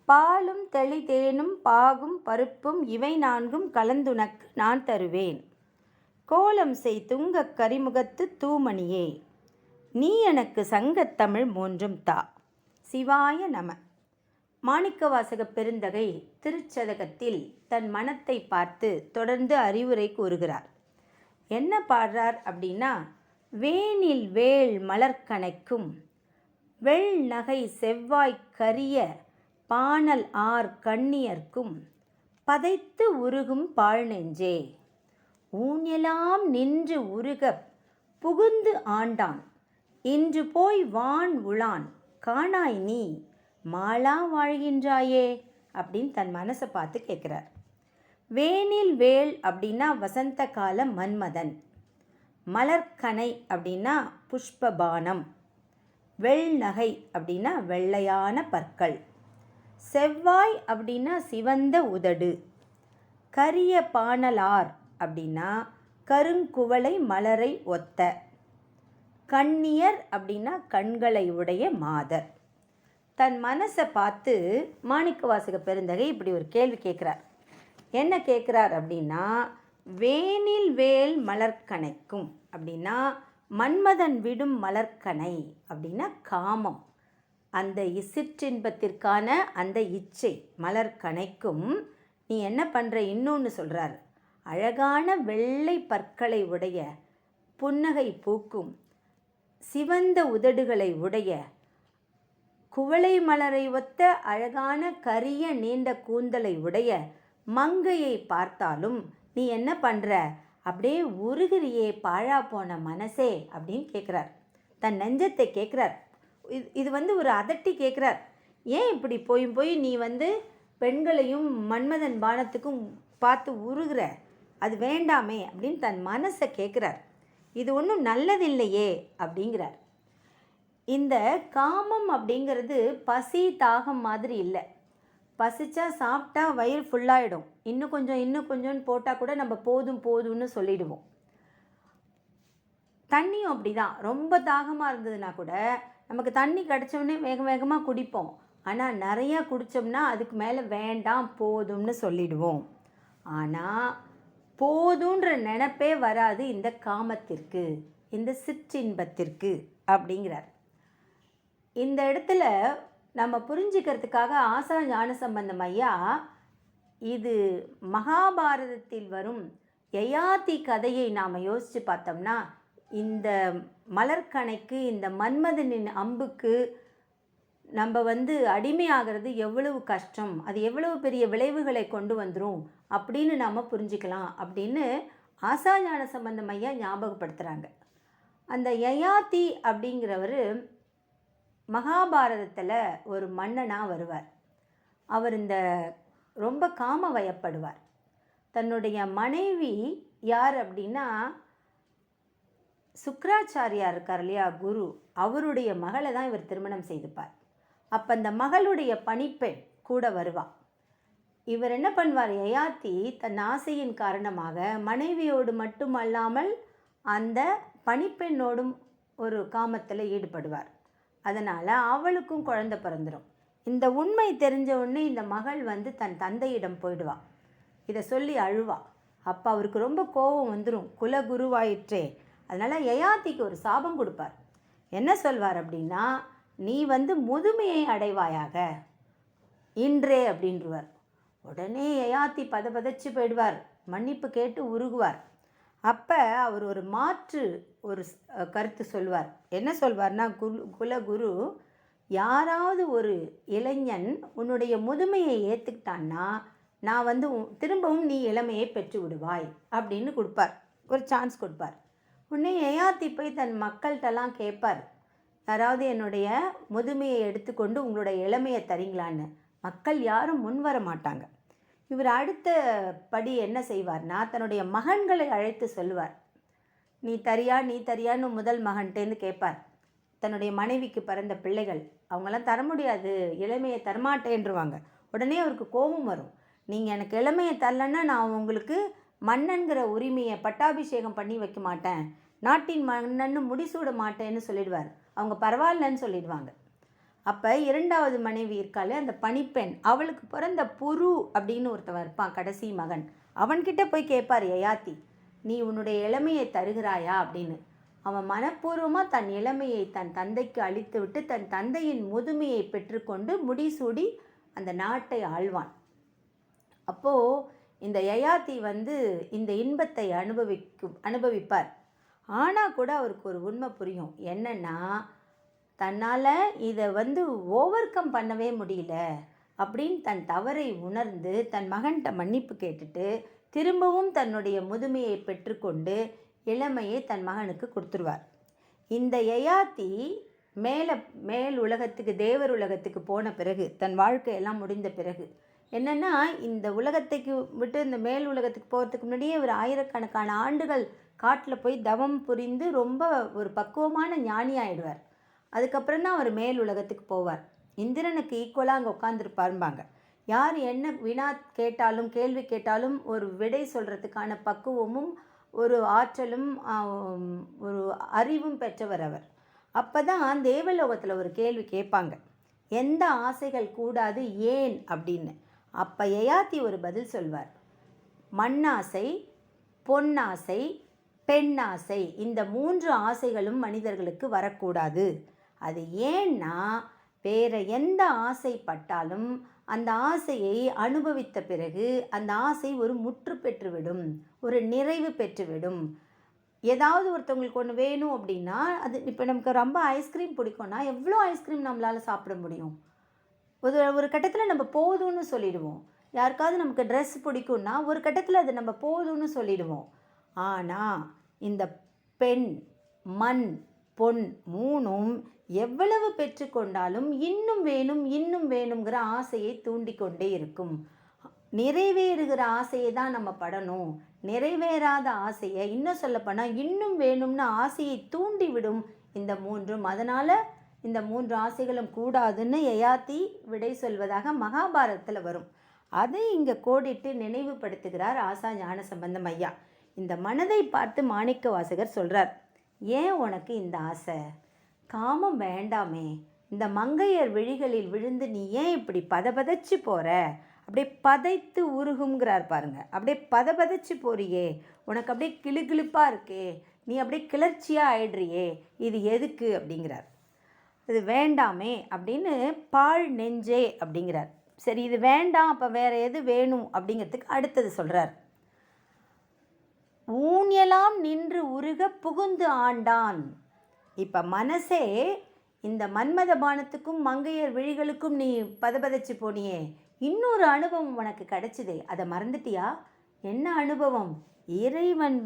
பாலும் தெளிதேனும் பாகும் பருப்பும் இவை நான்கும் கலந்துனக்கு நான் தருவேன். கோலம் செய் துங்கக் கரிமுகத்து தூமணியே, நீ எனக்கு சங்கத்தமிழ் மூன்றும் தா. சிவாய நம. மாணிக்கவாசகப் பெருந்தகை திருச்சதகத்தில் தன் மனத்தை பார்த்து தொடர்ந்து அறிவுரை கூறுகிறார். என்ன பாடுறார் அப்படின்னா, வேனில் வேள் மலர்கணைக்கும் வெள் நகை செவ்வாய் கரிய பாணல் ஆர் கண்ணியர்க்கும் பதைத்து உருகும் பாழ்நெஞ்சே, ஊனெலாம் நின்று உருகப் புகுந்து ஆண்டான் இன்று போய் வான் உளான் காணாய் நீ மாளா வாழ்கின்றாயே அப்படின்னு தன் மனசை பார்த்து கேட்குறார். வேனில் வேள் அப்படின்னா வசந்த கால மன்மதன், மலர்கனை அப்படின்னா புஷ்பபானம், வெள் நகை அப்படின்னா வெள்ளையான பற்கள், செவ்வாய் அப்படின்னா சிவந்த உதடு, கரிய பாணலார் அப்படின்னா கருங்குவளை மலரை ஒத்த, கண்ணியர் அப்படின்னா கண்களை உடைய மாதர். தன் மனசை பார்த்து மாணிக்கவாசக பெருந்தகை இப்படி ஒரு கேள்வி கேட்குறார். என்ன கேட்குறார் அப்படின்னா, வேனில் வேல் மலர்கணைக்கும் அப்படின்னா மன்மதன் விடும் மலர்கனை அப்படின்னா காமம், அந்த சிற்றின்பத்திற்கான அந்த இச்சை மலர்கணைக்கும் நீ என்ன பண்ணுற இன்னொன்று சொல்கிறார். அழகான வெள்ளை பற்களை உடைய, புன்னகை பூக்கும், சிவந்த உதடுகளை உடைய, குவளை மலரை ஒத்த அழகான கரிய நீண்ட கூந்தலை உடைய மங்கையை பார்த்தாலும் நீ என்ன பண்ணுற, அப்படியே உருகிறியே பாழா போன மனசே அப்படின்னு கேட்குறார். தன் நெஞ்சத்தை கேட்குறார். இது ஒரு அதட்டி கேட்குறார். ஏன் இப்படி போய் நீ பெண்களையும் மன்மதன் பானத்துக்கும் பார்த்து உருகிற, அது வேண்டாமே அப்படின்னு தன் மனசை கேட்குறார். இது ஒன்றும் நல்லதில்லையே அப்படிங்கிறார். இந்த காமம் அப்படிங்கிறது பசி தாகம் மாதிரி இல்லை. பசிச்சா சாப்பிட்டா வயிறு ஃபுல்லாகிடும், இன்னும் கொஞ்சம்னு போட்டால் கூட நம்ம போதும்னு சொல்லிடுவோம். தண்ணியும் அப்படி தான். ரொம்ப தாகமாக இருந்ததுன்னா கூட நமக்கு தண்ணி கிடச்சோடனே வேகமாக குடிப்போம். ஆனால் நிறையா குடித்தோம்னா அதுக்கு மேலே வேண்டாம் போதும்னு சொல்லிடுவோம். ஆனால் போதுன்ற நினைப்பே வராது இந்த காமத்திற்கு, இந்த சிற்றின்பத்திற்கு அப்படிங்கிறார். இந்த இடத்துல நம்ம புரிஞ்சுக்கிறதுக்காக ஆசா ஞானசம்பந்தம் ஐயா இது மகாபாரதத்தில் வரும் யயாதி கதையை நாம் யோசித்து பார்த்தோம்னா, இந்த மலர்கணைக்கு, இந்த மன்மதனின் அம்புக்கு நம்ம அடிமையாகிறது எவ்வளவு கஷ்டம், அது எவ்வளவு பெரிய விளைவுகளை கொண்டு வந்துடும் அப்படின்னு நாம் புரிஞ்சுக்கலாம் அப்படின்னு ஆசா ஞானசம்பந்தம் ஐயா ஞாபகப்படுத்துகிறாங்க. அந்த யயாதி அப்படிங்கிறவர் மகாபாரதத்தில் ஒரு மன்னனாக வருவார். அவர் இந்த ரொம்ப காம வயப்படுவார். தன்னுடைய மனைவி யார் அப்படின்னா சுக்ராச்சாரியார் இருக்கார் இல்லையா, குரு, அவருடைய மகளை தான் இவர் திருமணம் செய்துப்பார். அப்போ அந்த மகளுடைய பணிப்பெண் கூட வருவாள். இவர் என்ன பண்ணுவார், யயாதி தன் ஆசையின் காரணமாக மனைவியோடு மட்டுமல்லாமல் அந்த பணிப்பெண்ணோடும் ஒரு காமத்தில் ஈடுபடுவார். அதனால் அவளுக்கும் குழந்தை பிறந்துடும். இந்த உண்மை தெரிஞ்ச உடனே இந்த மகள் தன் தந்தையிடம் போயிடுவாள். இதை சொல்லி அழுவா. அப்போ அவருக்கு ரொம்ப கோபம் வந்துடும், குலகுருவாயிற்றே. அதனால் யயாதிக்கு ஒரு சாபம் கொடுப்பார். என்ன சொல்வார் அப்படின்னா, நீ முதுமையை அடைவாயாக இன்றே அப்படின்றவர். உடனே யயாதி பதச்சு போயிடுவார், மன்னிப்பு கேட்டு உருகுவார். அப்போ அவர் ஒரு மாற்று ஒரு கருத்து சொல்வார். என்ன சொல்வார்னா, குலகுரு, யாராவது ஒரு இளைஞன் உன்னுடைய முதுமையை ஏற்றுக்கிட்டான்னா நான் திரும்பவும் நீ இளமையை பெற்று விடுவாய் அப்படின்னு கொடுப்பார், ஒரு சான்ஸ் கொடுப்பார். உடனே யயாதி போய் தன் மக்கள்கிட்டலாம் கேட்பார், யாராவது என்னுடைய முதுமையை எடுத்துக்கொண்டு உங்களுடைய இளமையை தரீங்களான்னு. மக்கள் யாரும் முன் வர மாட்டாங்க. இவர் அடுத்த படி என்ன செய்வார்னா, தன்னுடைய மகன்களை அழைத்து சொல்லுவார். நீ தரியான்னு முதல் மகன்கிட்டேருந்து கேட்பார். தன்னுடைய மனைவிக்கு பிறந்த பிள்ளைகள் அவங்களாம் தர முடியாது, இளமையை தரமாட்டேன்ருவாங்க. உடனே அவருக்கு கோபம் வரும். நீங்கள் எனக்கு இளமையை தரலன்னா நான் உங்களுக்கு மன்னன்கிற உரிமையை பட்டாபிஷேகம் பண்ணி வைக்க மாட்டேன், நாட்டின் மன்னன்னு முடிசூட மாட்டேன்னு சொல்லிடுவார். அவங்க பரவாயில்லன்னு சொல்லிடுவாங்க. அப்போ இரண்டாவது மனைவி இருக்காளே அந்த பணிப்பெண், அவளுக்கு பிறந்த புரு அப்படின்னு ஒருத்தவன் இருப்பான், கடைசி மகன். அவன்கிட்ட போய் கேட்பார் யயாதி, நீ உன்னுடைய இளமையை தருகிறாயா அப்படின்னு. அவன் மனப்பூர்வமாக தன் இளமையை தன் தந்தைக்கு அளித்து விட்டு தன் தந்தையின் முதுமையை பெற்றுக்கொண்டு முடிசூடி அந்த நாட்டை ஆழ்வான். அப்போது இந்த யயாதி இந்த இன்பத்தை அனுபவிப்பார். ஆனால் கூட அவருக்கு ஒரு உண்மை புரியும், என்னென்னா தன்னால் இதை ஓவர் கம் பண்ணவே முடியல அப்படின்னு தன் தவறை உணர்ந்து தன் மகன்கிட்ட மன்னிப்பு கேட்டுட்டு திரும்பவும் தன்னுடைய முதுமையை பெற்றுக்கொண்டு இளமையை தன் மகனுக்கு கொடுத்துருவார். இந்த யயாதி மேல் உலகத்துக்கு, தேவர் உலகத்துக்கு போன பிறகு, தன் வாழ்க்கையெல்லாம் முடிந்த பிறகு என்னென்னா, இந்த உலகத்துக்கு விட்டு இந்த மேல் உலகத்துக்கு போகிறதுக்கு முன்னாடியே ஒரு ஆயிரக்கணக்கான ஆண்டுகள் காட்டில் போய் தவம் புரிந்து ரொம்ப ஒரு பக்குவமான ஞானி ஆகிடுவார். அதுக்கப்புறம் தான் அவர் மேல் உலகத்துக்கு போவார். இந்திரனுக்கு ஈக்குவலாக அங்கே உட்காந்துருப்பாரும்பாங்க. யார் என்ன வினா கேட்டாலும் கேள்வி கேட்டாலும் ஒரு விடை சொல்கிறதுக்கான பக்குவமும் ஒரு ஆற்றலும் ஒரு அறிவும் பெற்றவர் அவர். அப்போ தான் தேவலோகத்தில் ஒரு கேள்வி கேட்பாங்க, எந்த ஆசைகள் கூடாது ஏன் அப்படின்னு. அப்போ யயாதி ஒரு பதில் சொல்வார், மண்ணாசை, பொன்னாசை, பெண்ணாசை, இந்த 3 ஆசைகளும் மனிதர்களுக்கு வரக்கூடாது. அது ஏன்னா வேறு எந்த ஆசைப்பட்டாலும் அந்த ஆசையை அனுபவித்த பிறகு அந்த ஆசை ஒரு முற்று பெற்றுவிடும், ஒரு நிறைவு பெற்றுவிடும். ஏதாவது ஒருத்தவங்களுக்கு ஒன்று வேணும் அப்படின்னா, அது இப்போ நமக்கு ரொம்ப ஐஸ்கிரீம் பிடிக்கும்னா எவ்வளோ ஐஸ்கிரீம் நம்மளால் சாப்பிட முடியும்? ஒரு கட்டத்தில் நம்ம போதும்னு சொல்லிடுவோம். யாருக்காவது நமக்கு ட்ரெஸ் பிடிக்கும்னா ஒரு கட்டத்தில் அது நம்ம போதும்னு சொல்லிடுவோம். ஆனால் இந்த பெண், மண், பொன் 3ம் எவ்வளவு பெற்றுக்கொண்டாலும் இன்னும் வேணும் இன்னும் வேணுங்கிற ஆசையை தூண்டிக்கொண்டே இருக்கும். நிறைவேறுகிற ஆசையை தான் நம்ம படணும். நிறைவேறாத ஆசையை, இன்னும் சொல்லப்போனால் இன்னும் வேணும்னு ஆசையை தூண்டிவிடும் இந்த 3ம். அதனால் இந்த 3 ஆசைகளும் கூடாதுன்னு யயாதி விடை சொல்வதாக மகாபாரதத்தில் வரும். அதை இங்கே கோடிட்டு நினைவுபடுத்துகிறார் ஆசா ஞானசம்பந்தம் ஐயா. இந்த மனதை பார்த்து மாணிக்க வாசகர் சொல்கிறார், ஏன் உனக்கு இந்த ஆசை? காமம் வேண்டாமே. இந்த மங்கையர் விழிகளில் விழுந்து நீ ஏன் இப்படி பதபதச்சு போகிற? அப்படியே பதைத்து உருகுங்கிறார் பாருங்க. அப்படியே பதபதச்சு போறியே, உனக்கு அப்படியே கிளுகிளுப்பாக இருக்கே, நீ அப்படியே கிளர்ச்சியாக ஆயிடுறியே, இது எதுக்கு அப்படிங்கிறார். இது வேண்டாமே அப்படின்னு பாழ் நெஞ்சே அப்படிங்கிறார். சரி, இது வேண்டாம், அப்போ வேறு எது வேணும் அப்படிங்கிறதுக்கு அடுத்தது சொல்கிறார், ஊன்யலாம் நின்று உருக புகுந்து ஆண்டான். இப்போ மனசே இந்த மன்மத பானத்துக்கும் மங்கையர் விழிகளுக்கும் நீ பதபதச்சு போனியே, இன்னொரு அனுபவம் உனக்கு கிடைச்சிதே, அதை மறந்துட்டியா? என்ன அனுபவம்? இறைவன்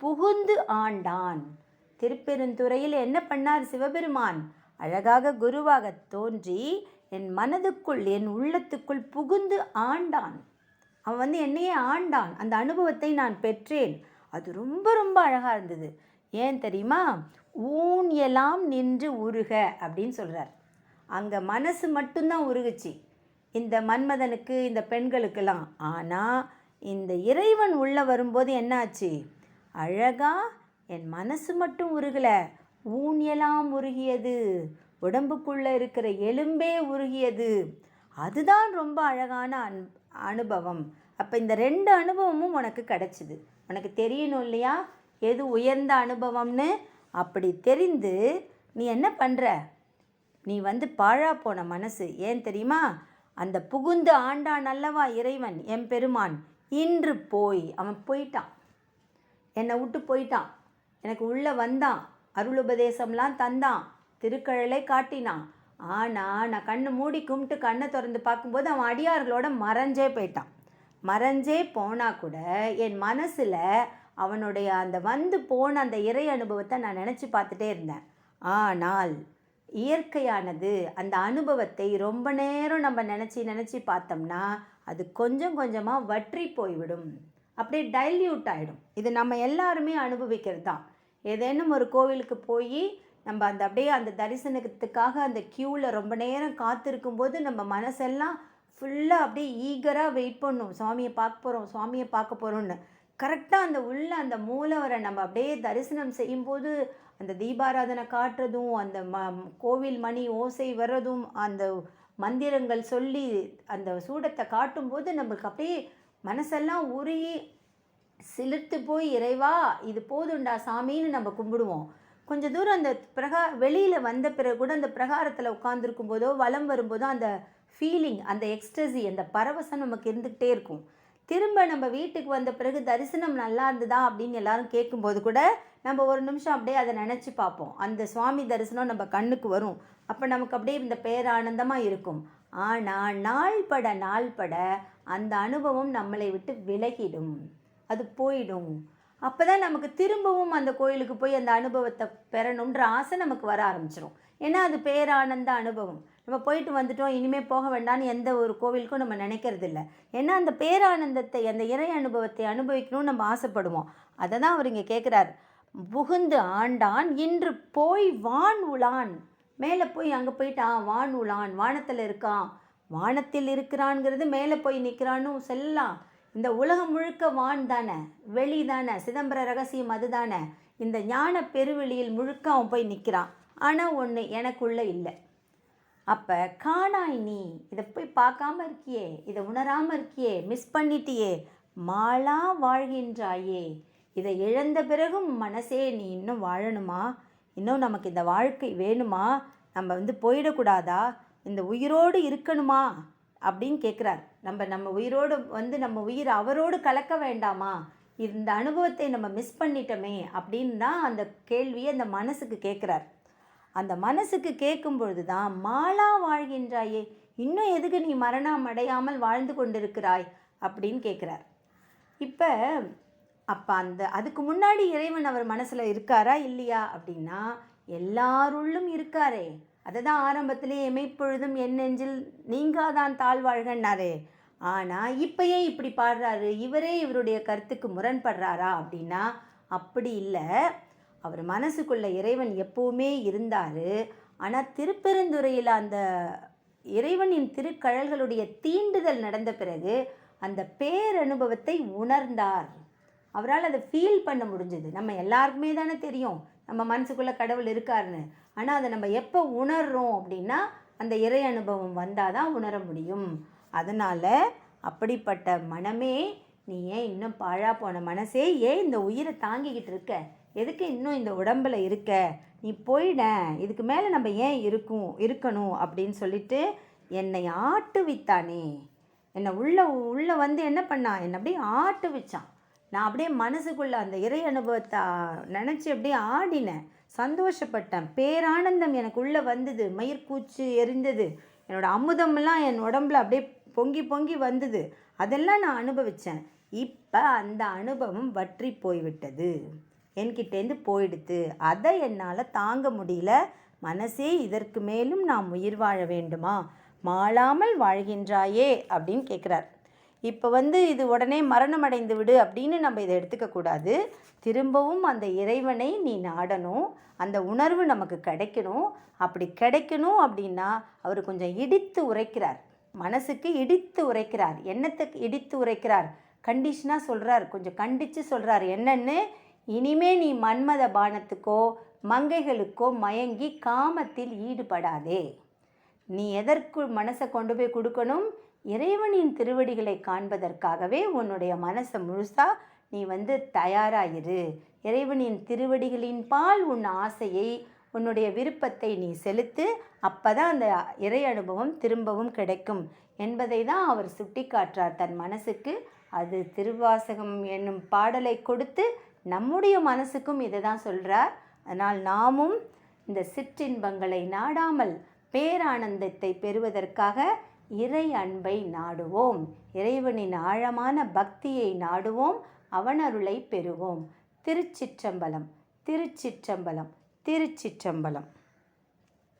புகுந்து ஆண்டான். திருப்பெருந்துறையில் என்ன பண்ணார் சிவபெருமான்? அழகாக குருவாக தோன்றி என் மனதுக்குள், என் உள்ளத்துக்குள் புகுந்து ஆண்டான். அவன் என்னையே ஆண்டான். அந்த அனுபவத்தை நான் பெற்றேன். அது ரொம்ப ரொம்ப அழகாக இருந்தது. ஏன் தெரியுமா? ஊன் எல்லாம் நின்று உருக அப்படின்னு சொல்கிறார். அங்கே மனசு மட்டும்தான் உருகுச்சு இந்த மன்மதனுக்கு, இந்த பெண்களுக்கெல்லாம். ஆனால் இந்த இறைவன் உள்ளே வரும்போது என்னாச்சு? அழகா என் மனசு மட்டும் உருகலை, ஊன் எல்லாம் உருகியது, உடம்புக்குள்ளே இருக்கிற எலும்பே உருகியது. அதுதான் ரொம்ப அழகான அனுபவம். அப்போ இந்த 2 அனுபவமும் உனக்கு கிடச்சிது. உனக்கு தெரியணும் இல்லையா எது உயர்ந்த அனுபவம்னு? அப்படி தெரிந்து நீ என்ன பண்ணுற? நீ பாழா போன மனசு. ஏன் தெரியுமா? அந்த புகுந்து ஆண்டான் அல்லவா இறைவன் எம்பெருமான். இன்று அவன் போயிட்டான், என்னை விட்டு போயிட்டான். எனக்கு உள்ளே வந்தான், அருளுபதேசம்லாம் தந்தான், திருக்கழலை காட்டினான். ஆனால் நான் கண்ணை மூடி கும்பிட்டு கண்ணை திறந்து பார்க்கும்போது அவன் அடியார்களோட மறைஞ்சே போயிட்டான். மறைஞ்சே போனால் கூட என் மனசில் அவனுடைய அந்த போன அந்த இறை அனுபவத்தை நான் நினச்சி பார்த்துட்டே இருந்தேன். ஆனால் இயற்கையானது அந்த அனுபவத்தை ரொம்ப நேரம் நம்ம நினச்சி பார்த்தோம்னா அது கொஞ்சம் கொஞ்சமாக வற்றி போய்விடும், அப்படியே டைல்யூட் ஆகிடும். இது நம்ம எல்லாருமே அனுபவிக்கிறது தான். ஏதேனும் ஒரு கோவிலுக்கு போய் நம்ம அப்படியே அந்த தரிசனத்துக்காக அந்த க்யூவில் ரொம்ப நேரம் காத்திருக்கும்போது நம்ம மனசெல்லாம் ஃபுல்லாக அப்படியே ஈகராக வெயிட் பண்ணும், சுவாமியை பார்க்க போகிறோம்னு. கரெக்டாக அந்த அந்த மூலவரை நம்ம அப்படியே தரிசனம் செய்யும்போது அந்த தீபாராதனை காட்டுறதும், அந்த கோவில் மணி ஓசை வர்றதும், அந்த மந்திரங்கள் சொல்லி அந்த சூடத்தை காட்டும்போது நம்மளுக்கு அப்படியே மனசெல்லாம் உருகி சிலிர்த்து போய், இறைவா இது போதுண்டா சாமின்னு நம்ம கும்பிடுவோம். கொஞ்சம் தூரம் அந்த வெளியில் வந்த பிறகு கூட அந்த பிரகாரத்தில் உட்காந்துருக்கும் போதோ வலம் வரும்போதோ அந்த ஃபீலிங், அந்த எக்ஸ்டசி, அந்த பரவசம் நமக்கு இருந்துக்கிட்டே இருக்கும். திரும்ப நம்ம வீட்டுக்கு வந்த பிறகு தரிசனம் நல்லா இருந்ததா அப்படின்னு எல்லாரும் கேட்கும்போது கூட நம்ம ஒரு நிமிஷம் அப்படியே அதை நினச்சி பார்ப்போம். அந்த சுவாமி தரிசனம் நம்ம கண்ணுக்கு வரும். அப்போ நமக்கு அப்படியே இந்த பேரானந்தமாக இருக்கும். ஆனால் நாள்பட அந்த அனுபவம் நம்மளை விட்டு விலகிடும், அது போயிடும். அப்போ தான் நமக்கு திரும்பவும் அந்த கோயிலுக்கு போய் அந்த அனுபவத்தை பெறணுன்ற ஆசை நமக்கு வர ஆரம்பிச்சிடும். ஏன்னா அது பேரானந்த அனுபவம். நம்ம போயிட்டு வந்துட்டோம், இனிமேல் போக வேண்டாம்னு எந்த ஒரு கோவிலுக்கும் நம்ம நினைக்கிறது இல்லை. ஏன்னா அந்த பேரானந்தத்தை, அந்த இறை அனுபவத்தை அனுபவிக்கணும்னு நம்ம ஆசைப்படுவோம். அதை தான் அவர் இங்கே கேட்குறார். புகுந்து ஆண்டான் இன்று போய் வான் உளான். மேலே போய் அங்கே போயிட்டான், வான் உளான், வானத்தில் இருக்கான். வானத்தில் இருக்கிறான்ங்கிறது மேலே போய் நிற்கிறான்னு சொல்லலாம். இந்த உலகம் முழுக்க வான் தானே, வெளி தானே, சிதம்பர ரகசியம் அது தானே. இந்த ஞான பெருவெளியில் முழுக்க அவன் போய் நிற்கிறான். ஆனால் ஒன்று எனக்குள்ளே இல்லை. அப்போ காணாய் நீ, இதை போய் பார்க்காம இருக்கியே, இதை உணராமல் இருக்கியே, மிஸ் பண்ணிட்டியே, மாளா வாழ்கின்றாயே. இதை இழந்த பிறகும் மனசே நீ இன்னும் வாழணுமா, இன்னும் நமக்கு இந்த வாழ்க்கை வேணுமா, நம்ம போயிடக்கூடாதா, இந்த உயிரோடு இருக்கணுமா அப்படின்னு கேட்குறார். நம்ம உயிரோடு நம்ம உயிர் அவரோடு கலக்க வேண்டாமா, இந்த அனுபவத்தை நம்ம மிஸ் பண்ணிட்டோமே அப்படின்னு தான் அந்த கேள்வியை அந்த மனசுக்கு கேட்குறார். அந்த மனசுக்கு கேட்கும் பொழுது தான் மாளா வாழ்கின்றாயே, இன்னும் எதுக்கு நீ மரணம் அடையாமல் வாழ்ந்து கொண்டிருக்கிறாய் அப்படின்னு கேட்குறார். அப்போ அதுக்கு முன்னாடி இறைவன் அவர் மனசில் இருக்காரா இல்லையா அப்படின்னா எல்லாருள்ளும் இருக்காரே. அதை தான் ஆரம்பத்திலே எமைப்பொழுதும் என் நெஞ்சில் நீங்காதான் தாழ்வாழ்கன்னாரே. ஆனால் இப்போ ஏன் இப்படி பாடுறாரு, இவரே இவருடைய கருத்துக்கு முரண்படுறாரா அப்படின்னா அப்படி இல்லை. அவர் மனசுக்குள்ள இறைவன் எப்பவுமே இருந்தார். ஆனால் திருப்பெருந்துறையில் அந்த இறைவனின் திருக்கழல்களுடைய தீண்டுதல் நடந்த பிறகு அந்த பேரனுபவத்தை உணர்ந்தார். அவரால் அதை ஃபீல் பண்ண முடிஞ்சது. நம்ம எல்லாருக்குமே தானே தெரியும் நம்ம மனசுக்குள்ளே கடவுள் இருக்காருன்னு. ஆனால் அதை நம்ம எப்போ உணர்றோம் அப்படின்னா அந்த இறை அனுபவம் வந்தால் தான் உணர முடியும். அதனால் அப்படிப்பட்ட மனமே, நீ ஏன் இன்னும் பாழா போன மனசே ஏன் இந்த உயிரை தாங்கிக்கிட்டு இருக்க, எதுக்கு இன்னும் இந்த உடம்பில் இருக்க, நீ போயிட, இதுக்கு மேலே நம்ம ஏன் இருக்கணும் அப்படின்னு சொல்லிட்டு என்னை ஆட்டுவித்தானே. என்னை உள்ளே என்ன பண்ணான், என்னை அப்படியே ஆட்டுவிச்சான். நான் அப்படியே மனசுக்குள்ளே அந்த இறை அனுபவத்தை நினச்சி அப்படியே ஆடினேன், சந்தோஷப்பட்டேன், பேரானந்தம் எனக்குள்ளே வந்தது, மயிர்கூச்சு எரிந்தது, என்னோடய அமுதமெல்லாம் என் உடம்புல அப்படியே பொங்கி பொங்கி வந்தது, அதெல்லாம் நான் அனுபவித்தேன். இப்போ அந்த அனுபவம் வற்றி போய்விட்டது, என்கிட்டேருந்து போயிடுத்து, அதை என்னால் தாங்க முடியல. மனசே இதற்கு மேலும் நாம் உயிர் வாழ வேண்டுமா, மாளாமல் வாழ்கின்றாயே அப்படின்னு கேட்குறார். இப்போ இது உடனே மரணம் அடைந்து விடு அப்படின்னு நம்ம இதை எடுத்துக்கக்கூடாது. திரும்பவும் அந்த இறைவனை நீ நாடணும், அந்த உணர்வு நமக்கு கிடைக்கணும். அப்படி கிடைக்கணும் அப்படின்னா அவர் கொஞ்சம் இடித்து உரைக்கிறார், மனசுக்கு இடித்து உரைக்கிறார். என்னத்துக்கு இடித்து உரைக்கிறார், கண்டிஷனாக சொல்கிறார், கொஞ்சம் கண்டித்து சொல்கிறார். என்னன்னு, இனிமே நீ மன்மத பானத்துக்கோ மங்கைகளுக்கோ மயங்கி காமத்தில் ஈடுபடாதே. நீ எதற்கு மனசை கொண்டு போய் கொடுக்கணும், இறைவனின் திருவடிகளை காண்பதற்காகவே உன்னுடைய மனசை முழுசா நீ தயாராயிரு. இறைவனின் திருவடிகளின் பால் உன் ஆசையை, உன்னுடைய விருப்பத்தை நீ செலுத்து. அப்போ தான் அந்த இறை அனுபவம் திரும்பவும் கிடைக்கும் என்பதை தான் அவர் சுட்டி காட்டுறார் தன் மனசுக்கு. அது திருவாசகம் என்னும் பாடலை கொடுத்து நம்முடைய மனசுக்கும் இதை தான் சொல்கிறார். அதனால் நாமும் இந்த சிற்றின்பங்களை நாடாமல் பேரானந்தத்தை பெறுவதற்காக இறை அன்பை நாடுவோம், இறைவனின் ஆழமான பக்தியை நாடுவோம், அவனருளை பெறுவோம். திருச்சிற்றம்பலம், திருச்சிற்றம்பலம், திருச்சிற்றம்பலம்.